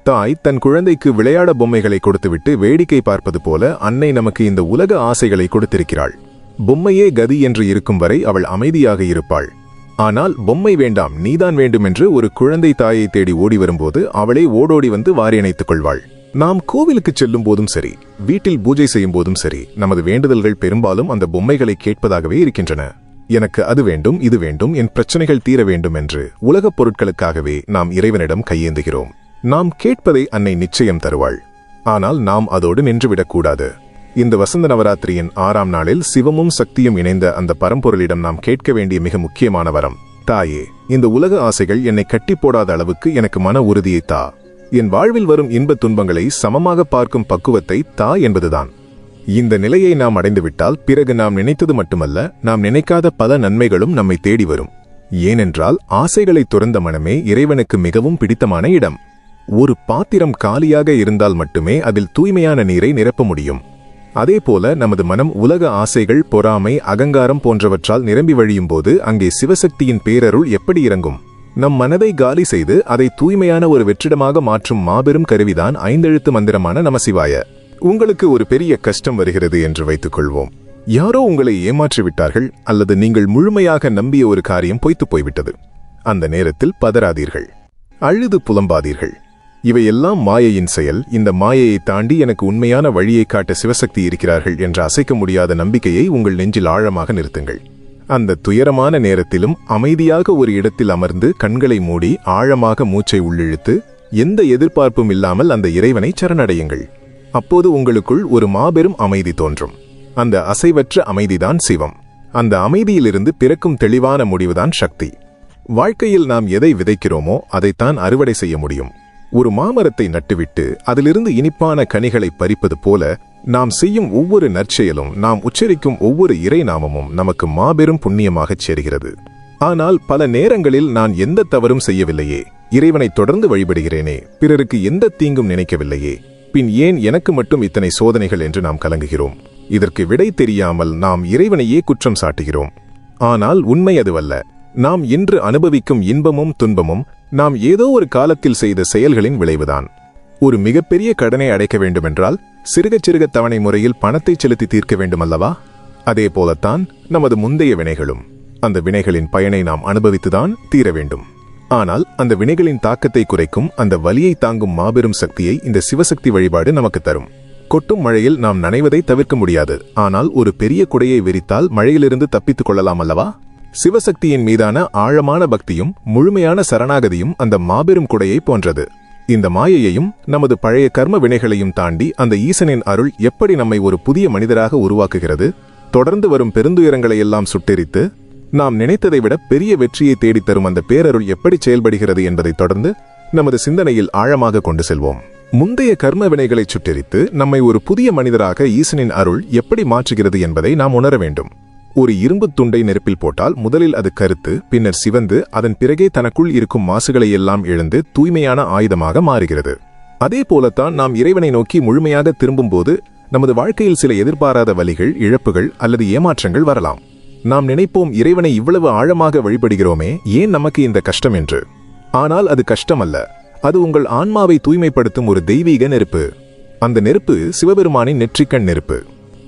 தாய் தன் குழந்தைக்கு விளையாட பொம்மைகளை கொடுத்துவிட்டு வேடிக்கை பார்ப்பது போல அன்னை நமக்கு இந்த உலக ஆசைகளை கொடுத்திருக்கிறாள். பொம்மையே கதி என்று இருக்கும் வரை அவள் அமைதியாக இருப்பாள். ஆனால் பொம்மை வேண்டாம், நீதான் வேண்டுமென்று ஒரு குழந்தை தாயை தேடி ஓடி வரும்போது அவளே ஓடோடி வந்து வாரியணைத்துக் கொள்வாள். நாம் கோவிலுக்கு செல்லும் போதும் சரி, வீட்டில் பூஜை செய்யும் போதும் சரி, நமது வேண்டுதல்கள் பெரும்பாலும் அந்த பொம்மைகளை கேட்பதாகவே இருக்கின்றன. எனக்கு அது வேண்டும், இது வேண்டும், என் பிரச்சனைகள் தீர வேண்டும் என்று உலகப் பொருட்களுக்காகவே நாம் இறைவனிடம் கையேந்துகிறோம். நாம் கேட்பதை அன்னை நிச்சயம் தருவாள். ஆனால் நாம் அதோடு நின்றுவிடக்கூடாது. இந்த வசந்த நவராத்திரியின் 6ஆம் நாளில் சிவமும் சக்தியும் இணைந்த அந்த பரம்பொருளிடம் நாம் கேட்க வேண்டிய மிக முக்கியமான வரம், தாயே, இந்த உலக ஆசைகள் என்னை கட்டி போடாத அளவுக்கு எனக்கு மன உறுதியை தா. என் வாழ்வில் வரும் இன்பத் துன்பங்களை சமமாக பார்க்கும் பக்குவத்தை தா என்பதுதான். இந்த நிலையை நாம் அடைந்துவிட்டால் பிறகு நாம் நினைத்தது மட்டுமல்ல, நாம் நினைக்காத பல நன்மைகளும் நம்மை தேடி வரும். ஏனென்றால் ஆசைகளை துறந்த மனமே இறைவனுக்கு மிகவும் பிடித்தமான இடம். ஒரு பாத்திரம் காலியாக இருந்தால் மட்டுமே அதில் தூய்மையான நீரை நிரப்ப முடியும். அதேபோல நமது மனம் உலக ஆசைகள், பொறாமை, அகங்காரம் போன்றவற்றால் நிரம்பி வழியும் போது அங்கே சிவசக்தியின் பேரருள் எப்படி இறங்கும்? நம் மனதை காலி செய்து அதை தூய்மையான ஒரு வெற்றிடமாக மாற்றும் மாபெரும் கருவிதான் 5 எழுத்து மந்திரமான நமசிவாய. உங்களுக்கு ஒரு பெரிய கஷ்டம் வருகிறது என்று வைத்துக் கொள்வோம். யாரோ உங்களை ஏமாற்றிவிட்டார்கள், அல்லது நீங்கள் முழுமையாக நம்பிய ஒரு காரியம் பொய்த்து போய்விட்டது. அந்த நேரத்தில் பதறாதீர்கள், அழுது புலம்பாதீர்கள். இவையெல்லாம் மாயையின் செயல். இந்த மாயையை தாண்டி எனக்கு உண்மையான வழியை காட்ட சிவசக்தி இருக்கிறார்கள் என்ற அசைக்க முடியாத நம்பிக்கையை உங்கள் நெஞ்சில் ஆழமாக நிறுத்துங்கள். அந்த துயரமான நேரத்திலும் அமைதியாக ஒரு இடத்தில் அமர்ந்து கண்களை மூடி ஆழமாக மூச்சை உள்ளிழுத்து எந்த எதிர்பார்ப்பும் இல்லாமல் அந்த இறைவனை சரணடையுங்கள். அப்போது உங்களுக்குள் ஒரு மாபெரும் அமைதி தோன்றும். அந்த அசைவற்ற அமைதிதான் சிவம். அந்த அமைதியிலிருந்து பிறக்கும் தெளிவான முடிவுதான் சக்தி. வாழ்க்கையில் நாம் எதை விதைக்கிறோமோ அதைத்தான் அறுவடை செய்ய முடியும். ஒரு மாமரத்தை நட்டுவிட்டு அதிலிருந்து இனிப்பான கனிகளை பறிப்பது போல நாம் செய்யும் ஒவ்வொரு நற்செயலும், நாம் உச்சரிக்கும் ஒவ்வொரு இறை நாமமும் நமக்கு மாபெரும் புண்ணியமாகச் சேர்கிறது. ஆனால் பல நேரங்களில் நான் எந்த தவறும் செய்யவில்லையே, இறைவனை தொடர்ந்து வழிபடுகிறேனே, பிறருக்கு எந்த தீங்கும் நினைக்கவில்லையே, பின் ஏன் எனக்கு மட்டும் இத்தனை சோதனைகள் என்று நாம் கலங்குகிறோம். இதற்கு விடை தெரியாமல் நாம் இறைவனையே குற்றம் சாட்டுகிறோம். ஆனால் உண்மை அதுவல்ல. நாம் இன்று அனுபவிக்கும் இன்பமும் துன்பமும் நாம் ஏதோ ஒரு காலத்தில் செய்த செயல்களின் விளைவுதான். ஒரு மிகப்பெரிய கடனை அடைக்க வேண்டுமென்றால் சிறுக சிறுக தவணை முறையில் பணத்தை செலுத்தி தீர்க்க வேண்டுமல்லவா? அதே போலத்தான் நமது முந்தைய வினைகளும். அந்த வினைகளின் பயனை நாம் அனுபவித்துதான் தீர வேண்டும். ஆனால் அந்த வினைகளின் தாக்கத்தை குறைக்கும், அந்த வலியை தாங்கும் மாபெரும் சக்தியை இந்த சிவசக்தி வழிபாடு நமக்கு தரும். கொட்டும் மழையில் நாம் நனைவதை தவிர்க்க முடியாது. ஆனால் ஒரு பெரிய குடையை விரித்தால் மழையிலிருந்து தப்பித்துக் கொள்ளலாம் அல்லவா? சிவசக்தியின் மீதான ஆழமான பக்தியும் முழுமையான சரணாகதியும் அந்த மாபெரும் குடையை போன்றது. இந்த மாயையையும் நமது பழைய கர்ம வினைகளையும் தாண்டி அந்த ஈசனின் அருள் எப்படி நம்மை ஒரு புதிய மனிதராக உருவாக்குகிறது, தொடர்ந்து வரும் பெருந்துயரங்களையெல்லாம் சுட்டெரித்து நாம் நினைத்ததை விட பெரிய வெற்றியை தேடித்தரும் அந்த பேரருள் எப்படி செயல்படுகிறது என்பதை தொடர்ந்து நமது சிந்தனையில் ஆழமாக கொண்டு செல்வோம். முந்தைய கர்ம வினைகளை சுட்டெரித்து நம்மை ஒரு புதிய மனிதராக ஈசனின் அருள் எப்படி மாற்றுகிறது என்பதை நாம் உணர வேண்டும். ஒரு இரும்பு துண்டை நெருப்பில் போட்டால் முதலில் அது கருத்து, பின்னர் சிவந்து, அதன் பிறகே தனக்குள் இருக்கும் மாசுகளை எல்லாம் இழந்து தூய்மையான ஆயுதமாக மாறுகிறது. அதே போலத்தான் நாம் இறைவனை நோக்கி முழுமையாக திரும்பும்போது நமது வாழ்க்கையில் சில எதிர்பாராத வலிகள், இழப்புகள் அல்லது ஏமாற்றங்கள் வரலாம். நாம் நினைப்போம், இறைவனை இவ்வளவு ஆழமாக வழிபடுகிறோமே, ஏன் நமக்கு இந்த கஷ்டம் என்று. ஆனால் அது கஷ்டம் அல்ல. அது உங்கள் ஆன்மாவை தூய்மைப்படுத்தும் ஒரு தெய்வீக நெருப்பு. அந்த நெருப்பு சிவபெருமானின் நெற்றிக்கண் நெருப்பு.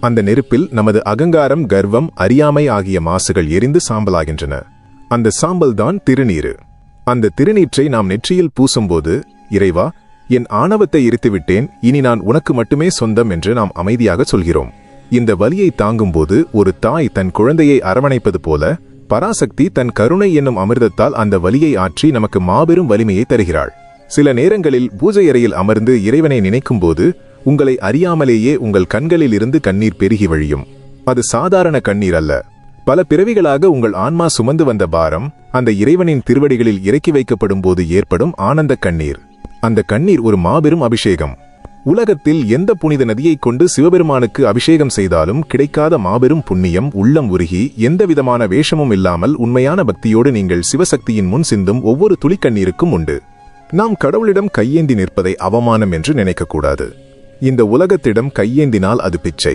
அந்த நெருப்பில் நமது அகங்காரம், கர்வம், அறியாமை ஆகிய மாசுகள் எரிந்து சாம்பலாகின்றன. அந்த சாம்பல் தான் திருநீரு. அந்த திருநீற்றை நாம் நெற்றியில் பூசும்போது, இறைவா, என் ஆணவத்தை எரித்துவிட்டேன், இனி நான் உனக்கு மட்டுமே சொந்தம் என்று நாம் அமைதியாக சொல்கிறோம். இந்த வலியை தாங்கும்போது ஒரு தாய் தன் குழந்தையை அரவணைப்பது போல பராசக்தி தன் கருணை என்னும் அமிர்தத்தால் அந்த வலியை ஆற்றி நமக்கு மாபெரும் வலிமையை தருகிறாள். சில நேரங்களில் பூஜை அறையில் அமர்ந்து இறைவனை நினைக்கும் போது உங்களை அறியாமலேயே உங்கள் கண்களில் இருந்து கண்ணீர் பெருகி வழியும். அது சாதாரண கண்ணீர் அல்ல. பல பிறவிகளாக உங்கள் ஆன்மா சுமந்து வந்த பாரம் அந்த இறைவனின் திருவடிகளில் இறக்கி வைக்கப்படும் போது ஏற்படும் ஆனந்த கண்ணீர். அந்த கண்ணீர் ஒரு மாபெரும் அபிஷேகம். உலகத்தில் எந்த புனித நதியை கொண்டு சிவபெருமானுக்கு அபிஷேகம் செய்தாலும் கிடைக்காத மாபெரும் புண்ணியம் உள்ளம் உருகி எந்தவிதமான வேஷமும் இல்லாமல் உண்மையான பக்தியோடு நீங்கள் சிவசக்தியின் முன் சிந்தும் ஒவ்வொரு துளிக்கண்ணீருக்கும் உண்டு. நாம் கடவுளிடம் கையேந்தி நிற்பதை அவமானம் என்று நினைக்கக்கூடாது. இந்த உலகத்திடம் கையேந்தினால் அது பிச்சை.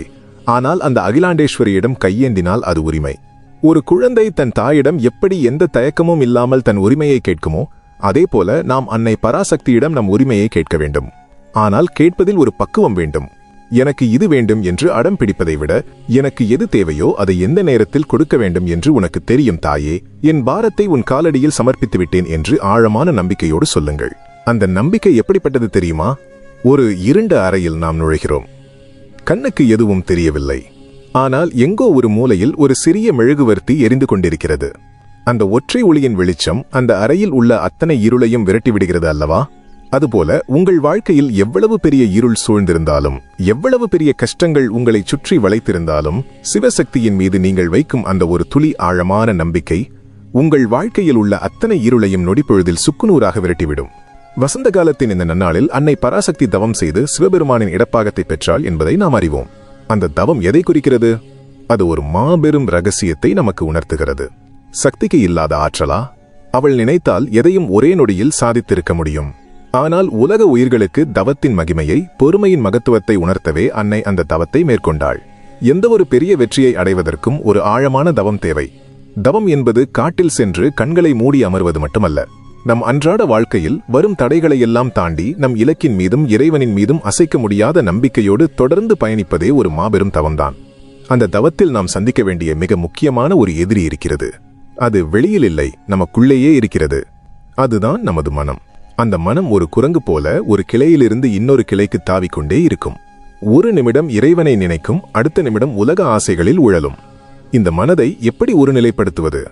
ஆனால் அந்த அகிலாண்டேஸ்வரியிடம் கையேந்தினால் அது உரிமை. ஒரு குழந்தை தன் தாயிடம் எப்படி எந்த தயக்கமும் இல்லாமல் தன் உரிமையை கேட்குமோ அதேபோல நாம் அன்னை பராசக்தியிடம் நம் உரிமையை கேட்க வேண்டும். ஆனால் கேட்பதில் ஒரு பக்குவம் வேண்டும். எனக்கு இது வேண்டும் என்று அடம் பிடிப்பதை விட எனக்கு எது தேவையோ அதை எந்த நேரத்தில் கொடுக்க வேண்டும் என்று உனக்கு தெரியும் தாயே, என் பாரத்தை உன் காலடியில் சமர்ப்பித்து விட்டேன் என்று ஆழமான நம்பிக்கையோடு சொல்லுங்கள். அந்த நம்பிக்கை எப்படிப்பட்டது தெரியுமா? ஒரு இருண்ட அறையில் நாம் நுழைகிறோம். கண்ணுக்கு எதுவும் தெரியவில்லை. ஆனால் எங்கோ ஒரு மூலையில் ஒரு சிறிய மெழுகுவர்த்தி எரிந்து கொண்டிருக்கிறது. அந்த ஒற்றை ஒளியின் வெளிச்சம் அந்த அறையில் உள்ள அத்தனை இருளையும் விரட்டிவிடுகிறது அல்லவா? அதுபோல உங்கள் வாழ்க்கையில் எவ்வளவு பெரிய இருள் சூழ்ந்திருந்தாலும், எவ்வளவு பெரிய கஷ்டங்கள் உங்களை சுற்றி வளைத்திருந்தாலும், சிவசக்தியின் மீது நீங்கள் வைக்கும் அந்த ஒரு துளி ஆழமான நம்பிக்கை உங்கள் வாழ்க்கையில் உள்ள அத்தனை இருளையும் நொடிப்பொழுதில் சுக்குநூறாக விரட்டிவிடும். வசந்த காலத்தின் இந்த நன்னாளில் அன்னை பராசக்தி தவம் செய்து சிவபெருமானின் இடப்பாகத்தை பெற்றாள் என்பதை நாம் அறிவோம். அந்த தவம் எதை குறிக்கிறது? அது ஒரு மாபெரும் ரகசியத்தை நமக்கு உணர்த்துகிறது. சக்திக்கு இல்லாத ஆற்றலா? அவள் நினைத்தால் எதையும் ஒரே நொடியில் சாதித்திருக்க முடியும். ஆனால் உலக உயிர்களுக்கு தவத்தின் மகிமையை, பொறுமையின் மகத்துவத்தை உணர்த்தவே அன்னை அந்த தவத்தை மேற்கொண்டாள். எந்த ஒரு பெரிய வெற்றியை அடைவதற்கும் ஒரு ஆழமான தவம் தேவை. தவம் என்பது காட்டில் சென்று கண்களை மூடி அமர்வது மட்டுமல்ல. நம் அன்றாட வாழ்க்கையில் வரும் தடைகளையெல்லாம் தாண்டி நம் இலக்கின் மீதும் இறைவனின் மீதும் அசைக்க முடியாத நம்பிக்கையோடு தொடர்ந்து பயணிப்பதே ஒரு மாபெரும் தவம்தான். அந்த தவத்தில் நாம் சந்திக்க வேண்டிய மிக முக்கியமான ஒரு எதிரி இருக்கிறது. அது வெளியில் இல்லை, நமக்குள்ளேயே இருக்கிறது. அதுதான் நமது மனம். அந்த மனம் ஒரு குரங்கு போல ஒரு கிளையிலிருந்து இன்னொரு கிளைக்கு தாவிக்கொண்டே இருக்கும். ஒரு நிமிடம் இறைவனை நினைக்கும், அடுத்த நிமிடம் உலக ஆசைகளில் உழலும். இந்த மனதை எப்படி ஒருநிலைப்படுத்துவது?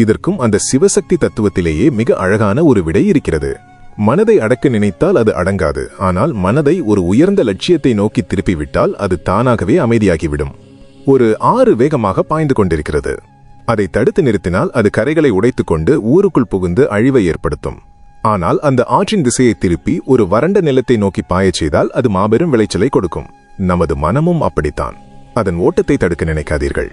இதற்கும் அந்த சிவசக்தி தத்துவத்திலேயே மிக அழகான ஒரு விடை இருக்கிறது. மனதை அடக்க நினைத்தால் அது அடங்காது. ஆனால் மனதை ஒரு உயர்ந்த லட்சியத்தை நோக்கி திருப்பிவிட்டால் அது தானாகவே அமைதியாகிவிடும். ஒரு ஆறு வேகமாக பாய்ந்து கொண்டிருக்கிறது. அதை தடுத்து நிறுத்தினால் அது கரைகளை உடைத்துக்கொண்டு ஊருக்குள் புகுந்து அழிவை ஏற்படுத்தும். ஆனால் அந்த ஆற்றின் திசையை திருப்பி ஒரு வறண்ட நிலத்தை நோக்கி பாயச் செய்தால் அது மாபெரும் விளைச்சலை கொடுக்கும். நமது மனமும் அப்படித்தான். அதன் ஓட்டத்தை தடுக்க நினைக்காதீர்கள்.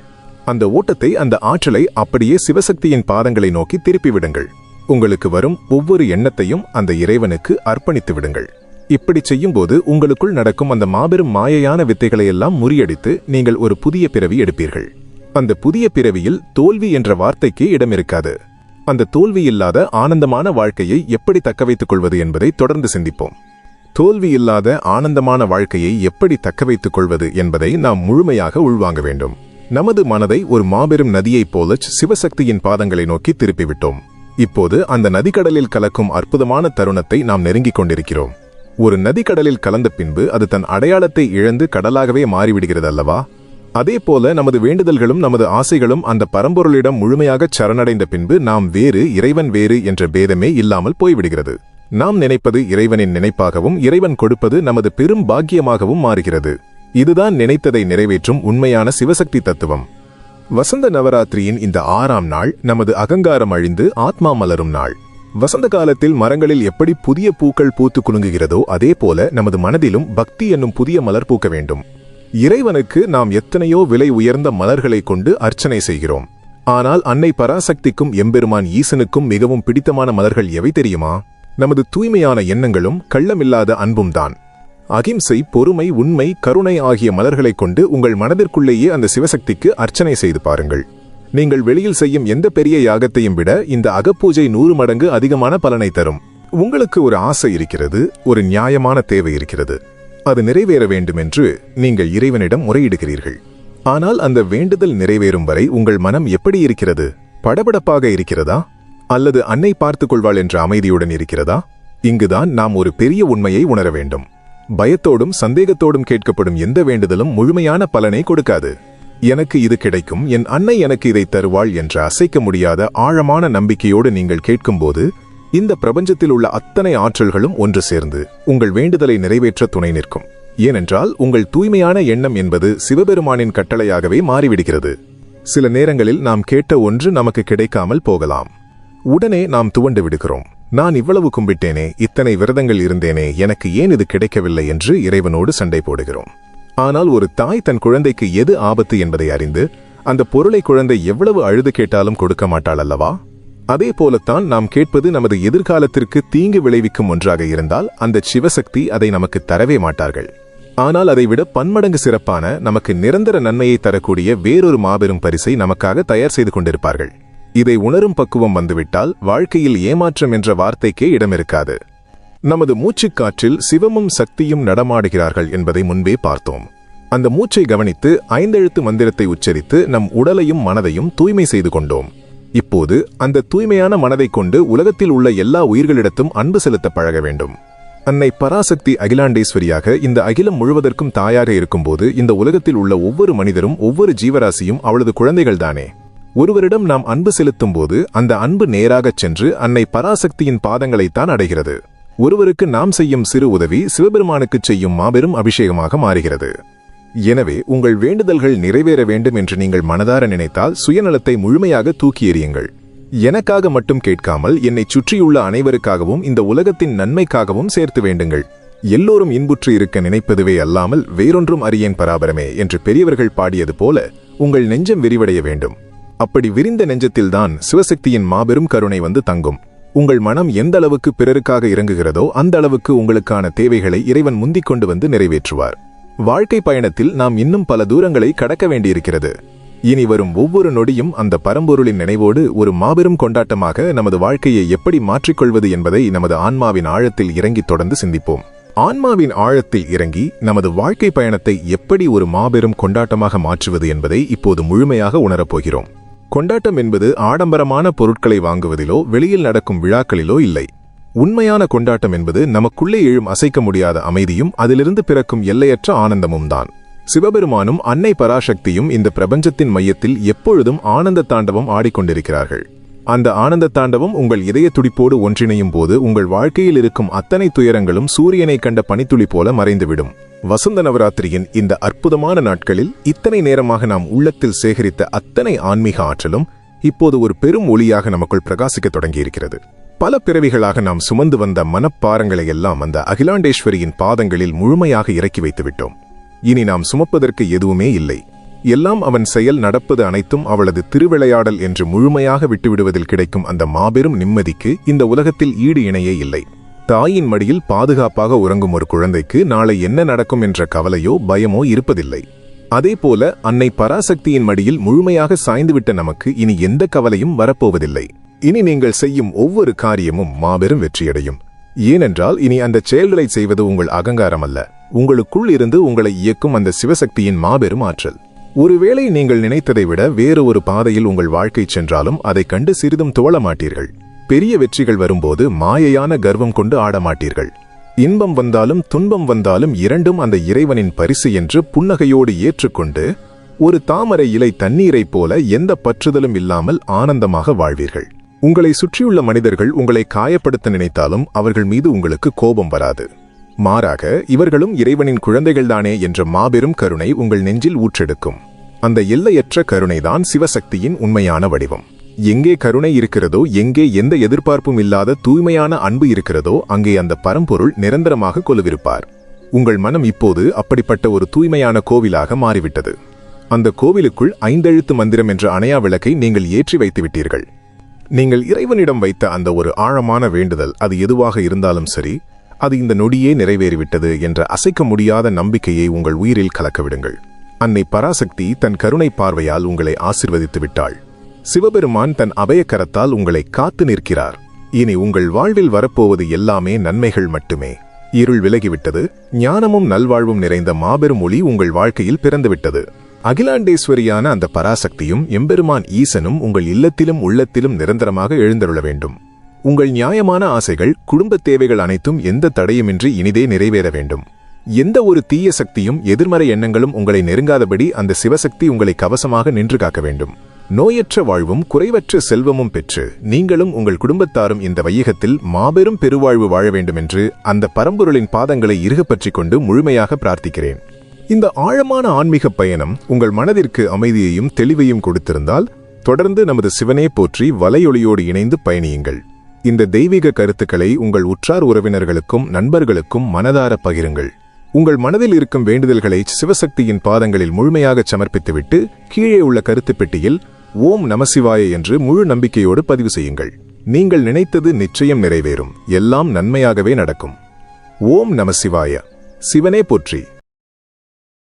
அந்த ஓட்டத்தை, அந்த ஆற்றலை அப்படியே சிவசக்தியின் பாதங்களை நோக்கி திருப்பி விடுங்கள். உங்களுக்கு வரும் ஒவ்வொரு எண்ணத்தையும் அந்த இறைவனுக்கு அர்ப்பணித்து விடுங்கள். இப்படி செய்யும்போது உங்களுக்குள் நடக்கும் அந்த மாபெரும் மாயையான வித்தைகளையெல்லாம் முறியடித்து நீங்கள் ஒரு புதிய பிறவி எடுப்பீர்கள். அந்த புதிய பிறவியில் தோல்வி என்ற வார்த்தைக்கு இடமிருக்காது. அந்த தோல்வி இல்லாத ஆனந்தமான வாழ்க்கையை எப்படி தக்க வைத்துக் கொள்வது என்பதை தொடர்ந்து சிந்திப்போம். தோல்வி இல்லாத ஆனந்தமான வாழ்க்கையை எப்படி தக்க வைத்துக் கொள்வது என்பதை நாம் முழுமையாக உள்வாங்க வேண்டும். நமது மனதை ஒரு மாபெரும் நதியைப் போல சிவசக்தியின் பாதங்களை நோக்கி திருப்பிவிட்டோம். இப்போது அந்த நதிக்கடலில் கலக்கும் அற்புதமான தருணத்தை நாம் நெருங்கிக் கொண்டிருக்கிறோம். ஒரு நதிக்கடலில் கலந்த பின்பு அது தன் அடையாளத்தை இழந்து கடலாகவே மாறிவிடுகிறது அல்லவா? அதே போல நமது வேண்டுதல்களும் நமது ஆசைகளும் அந்த பரம்பொருளிடம் முழுமையாக சரணடைந்த பின்பு நாம் வேறு, இறைவன் வேறு என்ற பேதமே இல்லாமல் போய்விடுகிறது. நாம் நினைப்பது இறைவனின் நினைப்பாகவும் இறைவன் கொடுப்பது நமது பெரும் பாக்கியமாகவும் மாறுகிறது. இதுதான் நினைத்ததை நிறைவேற்றும் உண்மையான சிவசக்தி தத்துவம். வசந்த நவராத்திரியின் இந்த 6ஆம் நாள் நமது அகங்காரம் அழிந்து ஆத்மா மலரும் நாள். வசந்த காலத்தில் மரங்களில் எப்படி புதிய பூக்கள் பூத்து குலுங்குகிறதோ அதே போல நமது மனதிலும் பக்தி என்னும் புதிய மலர் பூக்க வேண்டும். இறைவனுக்கு நாம் எத்தனையோ விலை உயர்ந்த மலர்களை கொண்டு அர்ச்சனை செய்கிறோம். ஆனால் அன்னை பராசக்திக்கும் எம்பெருமான் ஈசனுக்கும் மிகவும் பிடித்தமான மலர்கள் எவை தெரியுமா? நமது தூய்மையான எண்ணங்களும் கள்ளமில்லாத அன்பும் தான். அகிம்சை, பொறுமை, உண்மை, கருணை ஆகிய மலர்களைக் கொண்டு உங்கள் மனதிற்குள்ளேயே அந்த சிவசக்திக்கு அர்ச்சனை செய்து பாருங்கள். நீங்கள் வெளியில் செய்யும் எந்த பெரிய யாகத்தையும் விட இந்த அகப்பூஜை 100 மடங்கு அதிகமான பலனை தரும். உங்களுக்கு ஒரு ஆசை இருக்கிறது, ஒரு நியாயமான தேவை இருக்கிறது. அது நிறைவேற வேண்டும் என்று நீங்கள் இறைவனிடம் முறையிடுகிறீர்கள். ஆனால் அந்த வேண்டுதல் நிறைவேறும் வரை உங்கள் மனம் எப்படி இருக்கிறது? படபடப்பாக இருக்கிறதா? அல்லது அன்னை பார்த்துக் கொள்வாள் என்ற அமைதியுடன் இருக்கிறதா? இங்குதான் நாம் ஒரு பெரிய உண்மையை உணர வேண்டும். பயத்தோடும் சந்தேகத்தோடும் கேட்கப்படும் எந்த வேண்டுதலும் முழுமையான பலனை கொடுக்காது. எனக்கு இது கிடைக்கும், என் அன்னை எனக்கு இதை தருவாள் என்ற அசைக்க முடியாத ஆழமான நம்பிக்கையோடு நீங்கள் கேட்கும்போது இந்த பிரபஞ்சத்தில் உள்ள அத்தனை ஆற்றல்களும் ஒன்று சேர்ந்து உங்கள் வேண்டுதலை நிறைவேற்ற துணை நிற்கும். ஏனென்றால் உங்கள் தூய்மையான எண்ணம் என்பது சிவபெருமானின் கட்டளையாகவே மாறிவிடுகிறது. சில நேரங்களில் நாம் கேட்ட ஒன்று நமக்கு கிடைக்காமல் போகலாம். உடனே நாம் துவண்டு விடுகிறோம். நான் இவ்வளவு கும்பிட்டேனே, இத்தனை விரதங்கள் இருந்தேனே, எனக்கு ஏன் இது கிடைக்கவில்லை என்று இறைவனோடு சண்டை போடுகிறோம். ஆனால் ஒரு தாய் தன் குழந்தைக்கு எது ஆபத்து என்பதை அறிந்து அந்த பொருளை குழந்தை எவ்வளவு அழுது கேட்டாலும் கொடுக்க மாட்டாள் அல்லவா? அதே போலத்தான் நாம் கேட்பது நமது எதிர்காலத்திற்கு தீங்கு விளைவிக்கும் ஒன்றாக இருந்தால் அந்த சிவசக்தி அதை நமக்கு தரவே மாட்டார்கள். ஆனால் அதைவிட பன்மடங்கு சிறப்பான, நமக்கு நிரந்தர நன்மையை தரக்கூடிய வேறொரு மாபெரும் பரிசை நமக்காக தயார் செய்து கொண்டிருப்பார்கள். இதை உணரும் பக்குவம் வந்துவிட்டால் வாழ்க்கையில் ஏமாற்றம் என்ற வார்த்தைக்கே இடமிருக்காது. நமது மூச்சுக்காற்றில் சிவமும் சக்தியும் நடமாடுகிறார்கள் என்பதை முன்பே பார்த்தோம். அந்த மூச்சை கவனித்து 5 எழுத்து மந்திரத்தை உச்சரித்து நம் உடலையும் மனதையும் தூய்மை செய்து கொண்டோம். இப்போது அந்த தூய்மையான மனதை கொண்டு உலகத்தில் உள்ள எல்லா உயிர்களிடத்தும் அன்பு செலுத்த பழக வேண்டும். அன்னை பராசக்தி அகிலாண்டேஸ்வரியாக இந்த அகிலம் முழுவதற்கும் தாயாக இருக்கும்போது இந்த உலகத்தில் உள்ள ஒவ்வொரு மனிதரும், ஒவ்வொரு ஜீவராசியும் அவளது குழந்தைகள்தானே. ஒருவரிடம் நாம் அன்பு செலுத்தும் போது அந்த அன்பு நேராகச் சென்று அன்னை பராசக்தியின் பாதங்களைத்தான் அடைகிறது. ஒருவருக்கு நாம் செய்யும் சிறு உதவி சிவபெருமானுக்கு செய்யும் மாபெரும் அபிஷேகமாக மாறுகிறது. எனவே உங்கள் வேண்டுதல்கள் நிறைவேற வேண்டும் என்று நீங்கள் மனதார நினைத்தால் சுயநலத்தை முழுமையாக தூக்கி எறியுங்கள். எனக்காக மட்டும் கேட்காமல் என்னை சுற்றியுள்ள அனைவருக்காகவும் இந்த உலகத்தின் நன்மைக்காகவும் சேர்த்து வேண்டுங்கள். எல்லோரும் இன்புற்று இருக்க நினைப்பதுவே அல்லாமல் வேறொன்றும் அறியேன் பராபரமே என்று பெரியவர்கள் பாடியது போல உங்கள் நெஞ்சம் விரிவடைய வேண்டும். அப்படி விரிந்த நெஞ்சத்தில்தான் சிவசக்தியின் மாபெரும் கருணை வந்து தங்கும். உங்கள் மனம் எந்த அளவுக்கு பிறருக்காக இறங்குகிறதோ அந்த அளவுக்கு உங்களுக்கான தேவைகளை இறைவன் முந்திக் கொண்டு வந்து நிறைவேற்றுவார். வாழ்க்கை பயணத்தில் நாம் இன்னும் பல தூரங்களை கடக்க வேண்டியிருக்கிறது. இனி வரும் ஒவ்வொரு நொடியும் அந்த பரம்பொருளின் நினைவோடு ஒரு மாபெரும் கொண்டாட்டமாக நமது வாழ்க்கையை எப்படி மாற்றிக்கொள்வது என்பதை நமது ஆன்மாவின் ஆழத்தில் இறங்கி தொடர்ந்து சிந்திப்போம். ஆன்மாவின் ஆழத்தில் இறங்கி நமது வாழ்க்கை பயணத்தை எப்படி ஒரு மாபெரும் கொண்டாட்டமாக மாற்றுவது என்பதை இப்போது முழுமையாக உணரப்போகிறோம். கொண்டாட்டம் என்பது ஆடம்பரமான பொருட்களை வாங்குவதிலோ வெளியில் நடக்கும் விழாக்களிலோ இல்லை. உண்மையான கொண்டாட்டம் என்பது நமக்குள்ளே எழும் அசைக்க முடியாத அமைதியும் அதிலிருந்து பிறக்கும் எல்லையற்ற ஆனந்தமும் தான். சிவபெருமானும் அன்னை பராசக்தியும் இந்த பிரபஞ்சத்தின் மையத்தில் எப்பொழுதும் ஆனந்த தாண்டவம் ஆடிக்கொண்டிருக்கிறார்கள். அந்த ஆனந்த தாண்டவம் உங்கள் இதய துடிப்போடு ஒன்றிணையும் போது உங்கள் வாழ்க்கையில் இருக்கும் அத்தனை துயரங்களும் சூரியனை கண்ட பனித்துளி போல மறைந்துவிடும். வசந்த நவராத்திரியின் இந்த அற்புதமான நாட்களில் இத்தனை நேரமாக நாம் உள்ளத்தில் சேகரித்த அத்தனை ஆன்மீக ஆற்றலும் இப்போது ஒரு பெரும் ஒளியாக நமக்குள் பிரகாசிக்க தொடங்கியிருக்கிறது. பல பிறவிகளாக நாம் சுமந்து வந்த மனப்பாரங்களை எல்லாம் அந்த அகிலாண்டேஸ்வரியின் பாதங்களில் முழுமையாக இறக்கி வைத்து விட்டோம். இனி நாம் சுமப்பதற்கு எதுவுமே இல்லை. எல்லாம் அவன் செயல், நடப்பது அனைத்தும் அவளது திருவிளையாடல் என்று முழுமையாக விட்டுவிடுவதில் கிடைக்கும் அந்த மாபெரும் நிம்மதிக்கு இந்த உலகத்தில் ஈடு இணையே இல்லை. தாயின் மடியில் பாதுகாப்பாக உறங்கும் ஒரு குழந்தைக்கு நாளை என்ன நடக்கும் என்ற கவலையோ பயமோ இருப்பதில்லை. அதேபோல அன்னை பராசக்தியின் மடியில் முழுமையாக சாய்ந்துவிட்ட நமக்கு இனி எந்த கவலையும் வரப்போவதில்லை. இனி நீங்கள் செய்யும் ஒவ்வொரு காரியமும் மாபெரும் வெற்றியடையும். ஏனென்றால் இனி அந்த செயல்களை செய்வது உங்கள் அகங்காரம் அல்ல, உங்களுக்குள் இருந்து உங்களை இயக்கும் அந்த சிவசக்தியின் மாபெரும் ஆற்றல். ஒருவேளை நீங்கள் நினைத்ததை விட வேறு ஒரு பாதையில் உங்கள் வாழ்க்கை சென்றாலும் அதை கண்டு சிறிதும் துவள மாட்டீர்கள். பெரிய வெற்றிகள் வரும்போது மாயையான கர்வம் கொண்டு ஆடமாட்டீர்கள். இன்பம் வந்தாலும் துன்பம் வந்தாலும் இரண்டும் அந்த இறைவனின் பரிசு என்று புன்னகையோடு ஏற்றுக்கொண்டு ஒரு தாமரை இலை தண்ணீரைப் போல எந்த பற்றுதலும் இல்லாமல் ஆனந்தமாக வாழ்வீர்கள். உங்களை சுற்றியுள்ள மனிதர்கள் உங்களை காயப்படுத்த நினைத்தாலும் அவர்கள் மீது உங்களுக்கு கோபம் வராது. மாறாக இவர்களும் இறைவனின் குழந்தைகள்தானே என்ற மாபெரும் கருணை உங்கள் நெஞ்சில் ஊற்றெடுக்கும். அந்த எல்லையற்ற கருணைதான் சிவசக்தியின் உண்மையான வடிவம். எங்கே கருணை இருக்கிறதோ, எங்கே எந்த எதிர்பார்ப்பும் இல்லாத தூய்மையான அன்பு இருக்கிறதோ, அங்கே அந்த பரம்பொருள் நிரந்தரமாக கொலுவிருப்பார். உங்கள் மனம் இப்போது அப்படிப்பட்ட ஒரு தூய்மையான கோவிலாக மாறிவிட்டது. அந்த கோவிலுக்குள் 5 எழுத்து மந்திரம் என்ற அணையா விளக்கை நீங்கள் ஏற்றி வைத்து விட்டீர்கள். நீங்கள் இறைவனிடம் வைத்த அந்த ஒரு ஆழமான வேண்டுதல், அது எதுவாக இருந்தாலும் சரி, அது இந்த நொடியே நிறைவேறிவிட்டது என்ற அசைக்க முடியாத நம்பிக்கையை உங்கள் உயிரில் கலக்கவிடுங்கள். அன்னை பராசக்தி தன் கருணை பார்வையால் உங்களை ஆசிர்வதித்து விட்டாள். சிவபெருமான் தன் அபயக்கரத்தால் உங்களை காத்து நிற்கிறார். இனி உங்கள் வாழ்வில் வரப்போவது எல்லாமே நன்மைகள் மட்டுமே. இருள் விலகிவிட்டது. ஞானமும் நல்வாழ்வும் நிறைந்த மாபெரும் ஒளி உங்கள் வாழ்க்கையில் பிறந்துவிட்டது. அகிலாண்டேஸ்வரியான அந்த பராசக்தியும் எம்பெருமான் ஈசனும் உங்கள் இல்லத்திலும் உள்ளத்திலும் நிரந்தரமாக எழுந்தருள வேண்டும். உங்கள் நியாயமான ஆசைகள், குடும்ப தேவைகள் அனைத்தும் எந்த தடையுமின்றி இனிதே நிறைவேற வேண்டும். எந்த ஒரு தீய சக்தியும் எதிர்மறை எண்ணங்களும் உங்களை நெருங்காதபடி அந்த சிவசக்தி உங்களை கவசமாக நின்று காக்க வேண்டும். நோயற்ற வாழ்வும் குறைவற்ற செல்வமும் பெற்று நீங்களும் உங்கள் குடும்பத்தாரும் இந்த வையகத்தில் மாபெரும் பெருவாழ்வு வாழ வேண்டும் என்று அந்த பரம்பொருளின் பாதங்களை இறுகப் பற்றிக் கொண்டு முழுமையாக பிரார்த்திக்கிறேன். இந்த ஆழமான ஆன்மீக பயணம் உங்கள் மனதிற்கு அமைதியையும் தெளிவையும் கொடுத்திருந்தால் தொடர்ந்து நமது சிவனே போற்றி வலையொலியோடு இணைந்து பயணியுங்கள். இந்த தெய்வீக கருத்துக்களை உங்கள் உற்றார் உறவினர்களுக்கும் நண்பர்களுக்கும் மனதார பகிருங்கள். உங்கள் மனதில் இருக்கும் வேண்டுதல்களை சிவசக்தியின் பாதங்களில் முழுமையாக சமர்ப்பித்துவிட்டு கீழே உள்ள கருத்து பெட்டியில் ஓம் நமசிவாய என்று முழு நம்பிக்கையோடு பதிவு செய்யுங்கள். நீங்கள் நினைத்தது நிச்சயம் நிறைவேறும். எல்லாம் நன்மையாகவே நடக்கும். ஓம் நமசிவாய. சிவனே போற்றி.